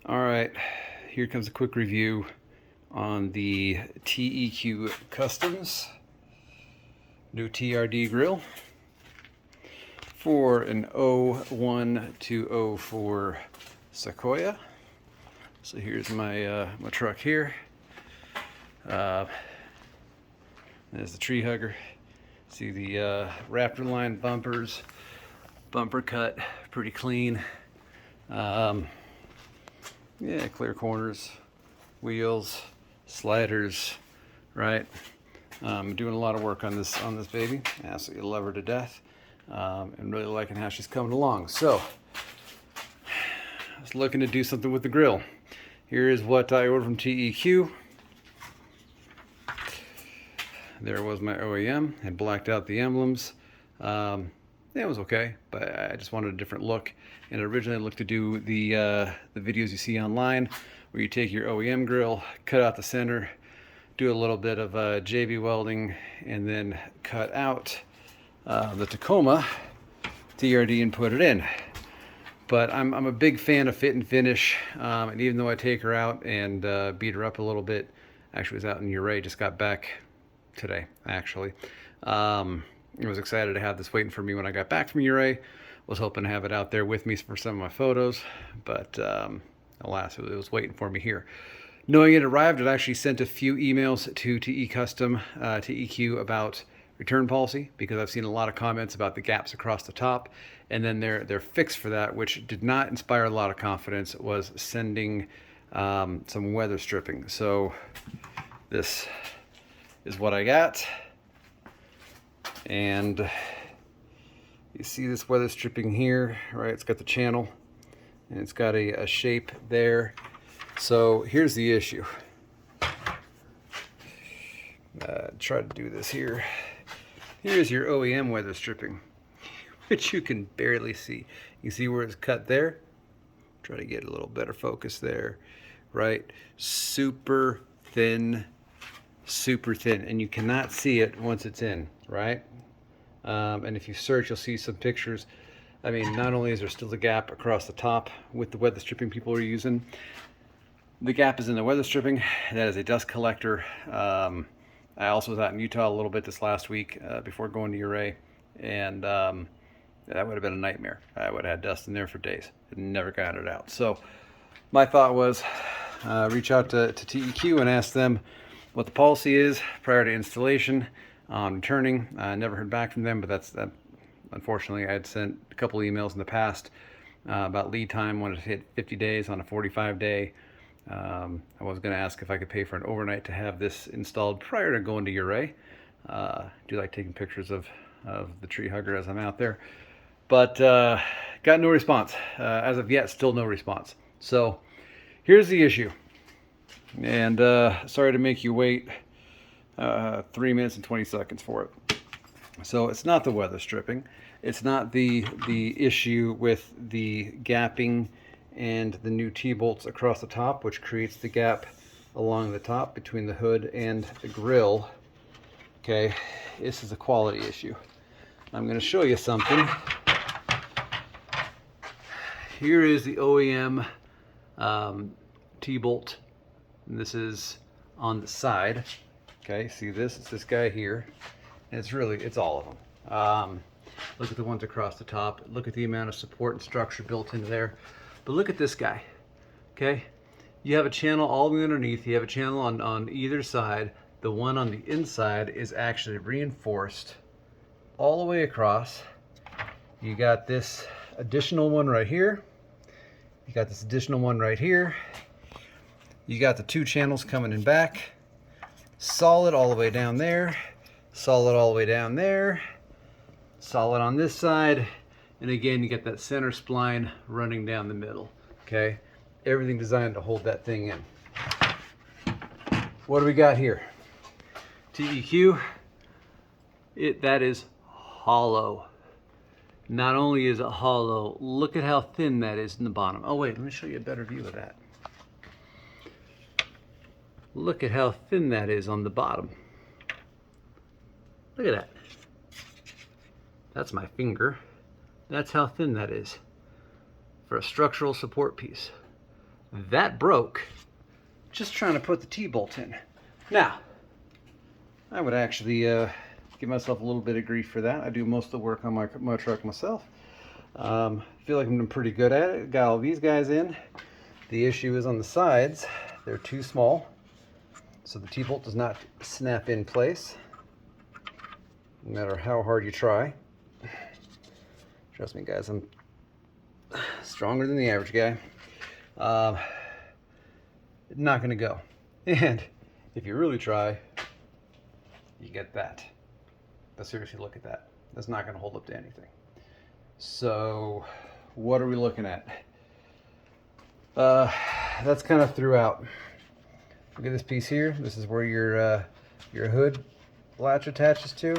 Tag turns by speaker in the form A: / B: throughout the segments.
A: Alright, here comes a quick review on the TEQ Customs new TRD Grille for an 01 to 04 Sequoia. So here's my my truck here. There's the tree hugger. See the Raptor line bumpers, bumper cut, pretty clean. Yeah, clear corners, wheels, sliders, right? Doing a lot of work on this baby. Absolutely love her to death, and really liking how she's coming along. So, I was looking to do something with the grill. Here is what I ordered from TEQ. There was my OEM. Had blacked out the emblems. Yeah, it was okay, but I just wanted a different look. And originally I looked to do the videos you see online, where you take your OEM grill, cut out the center, do a little bit of JB welding, and then cut out the Tacoma TRD and put it in. But I'm a big fan of fit and finish, and even though I take her out and beat her up a little bit, actually was out in Uray, just got back today, actually. I was excited to have this waiting for me when I got back from Uray. Was hoping to have it out there with me for some of my photos, but alas, it was waiting for me here. Knowing it arrived, it actually sent a few emails to TEQ about return policy, because I've seen a lot of comments about the gaps across the top, and then their fix for that, which did not inspire a lot of confidence, was sending some weather stripping. So this is what I got. And you see this weather stripping here, right? It's got the channel and it's got a shape there. So here's the issue. Try to do this here. Here's your OEM weather stripping, which you can barely see. You see where it's cut there? Try to get a little better focus there, right? Super thin, and you cannot see it once it's in, right? And if you search, you'll see some pictures. I mean, not only is there still a gap across the top with the weather stripping people are using, the gap is in the weather stripping. That is a dust collector. I also was out in Utah a little bit this last week before going to Uray, and that would have been a nightmare. I would have had dust in there for days and never got it out. So my thought was reach out to TEQ and ask them what the policy is prior to installation on returning. I never heard back from them, but that's unfortunately, I had sent a couple emails in the past about lead time when it hit 50 days on a 45-day. I was going to ask if I could pay for an overnight to have this installed prior to going to Uray. Do like taking pictures of the tree hugger as I'm out there, but got no response. As of yet, still no response. So here's the issue. And sorry to make you wait 3 minutes and 20 seconds for it. So it's not the weather stripping. It's not the issue with the gapping and the new T-bolts across the top, which creates the gap along the top between the hood and the grill. Okay, this is a quality issue. I'm going to show you something. Here is the OEM T-bolt. And this is on the side. Okay, see this? It's this guy here. And it's all of them. Look at the ones across the top. Look at the amount of support and structure built into there. But look at this guy. Okay, you have a channel all the way underneath. You have a channel on either side. The one on the inside is actually reinforced all the way across. You got this additional one right here. You got this additional one right here. You got the two channels coming in back, solid all the way down there, solid all the way down there, solid on this side, and again you get that center spline running down the middle. Okay, everything designed to hold that thing in. What do we got here? TEQ. That is hollow. Not only is it hollow, look at how thin that is in the bottom. Oh wait, let me show you a better view of that. Look at how thin that is on the bottom. Look at that. That's my finger. That's how thin that is for a structural support piece. that broke just trying to put the T-bolt in. Now, I would actually give myself a little bit of grief for that. I do most of the work on my truck myself. Feel like I'm doing pretty good at it. Got all these guys in. The issue is on the sides. They're too small, so the T-bolt does not snap in place, no matter how hard you try. Trust me, guys, I'm stronger than the average guy. Not gonna go. And if you really try, you get that. But seriously, look at that. That's not gonna hold up to anything. So what are we looking at? That's kind of throughout. Look at this piece here. This is where your hood latch attaches to.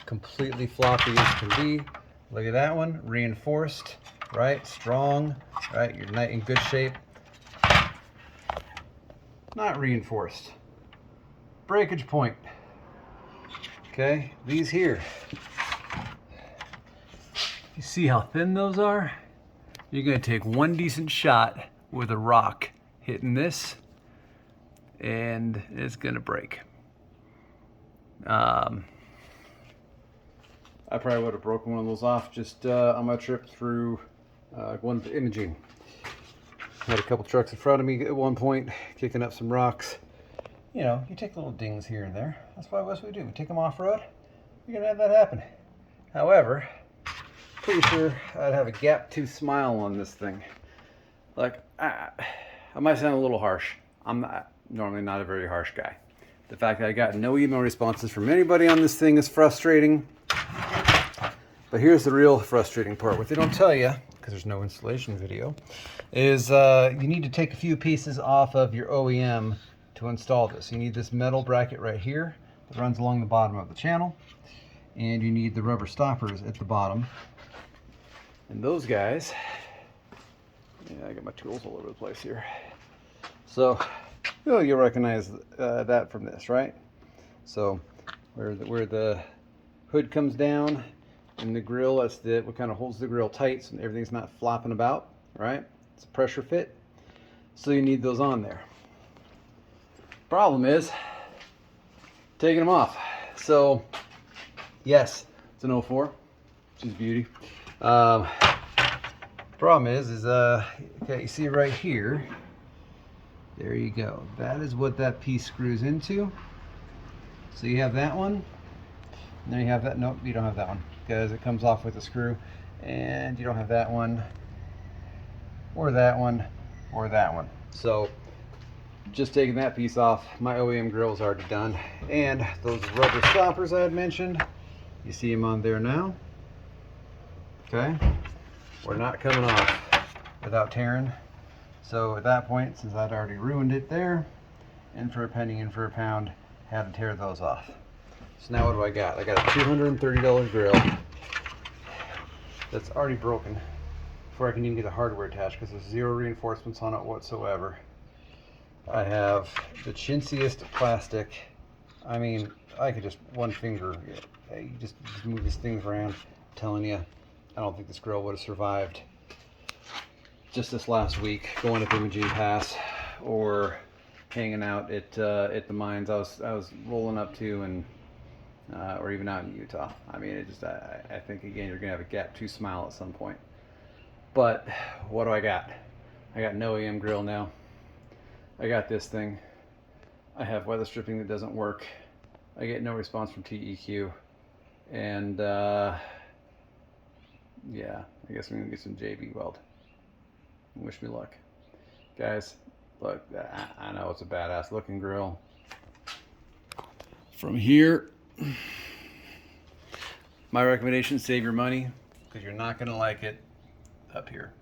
A: Completely floppy as can be. Look at that one, reinforced, right? Strong, right? You're in good shape. Not reinforced. Breakage point. Okay, these here. You see how thin those are? You're gonna take one decent shot with a rock hitting this, and it's gonna break. I probably would have broken one of those off just on my trip through going to imaging. Had a couple trucks in front of me at one point, kicking up some rocks. You know, you take little dings here and there. That's what we do. We take them off-road. You're gonna have that happen. However, pretty sure I'd have a gap tooth smile on this thing. Like, I might sound a little harsh. I'm normally not a very harsh guy. The fact that I got no email responses from anybody on this thing is frustrating. But here's the real frustrating part. What they don't tell you, because there's no installation video, is you need to take a few pieces off of your OEM to install this. You need this metal bracket right here that runs along the bottom of the channel. And you need the rubber stoppers at the bottom. And those guys, yeah, I got my tools all over the place here. So, you'll recognize that from this, right? So, where the hood comes down and the grill, that's what kind of holds the grill tight so everything's not flopping about, right? It's a pressure fit. So you need those on there. Problem is taking them off. So, yes, it's an 04, which is beauty. Problem is okay, you see right here, there you go. That is what that piece screws into. So you have that one, and then you have that, nope, you don't have that one, because it comes off with a screw, and you don't have that one, or that one, or that one. So, just taking that piece off, my OEM grill is already done. And those rubber stoppers I had mentioned, you see them on there now. Okay, we're not coming off without tearing. So at that point, since I'd already ruined it there, in for a penny, in for a pound, had to tear those off. So now what do I got? I got a $230 grill that's already broken before I can even get the hardware attached, because there's zero reinforcements on it whatsoever. I have the chintziest plastic. I mean, I could just one finger, you just move these things around. I'm telling you, I don't think this grill would have survived just this last week going up Imogene Pass or hanging out at the mines I was rolling up to, and or even out in Utah. I mean, I think again you're gonna have a gap tooth smile at some point. But what do I got? I got an OEM grill now. I got this thing. I have weather stripping that doesn't work. I get no response from TEQ, and yeah, I guess I'm gonna get some JB weld. Wish me luck, guys. Look, I know it's a badass looking grill. From here, my recommendation: save your money, because you're not gonna like it up here.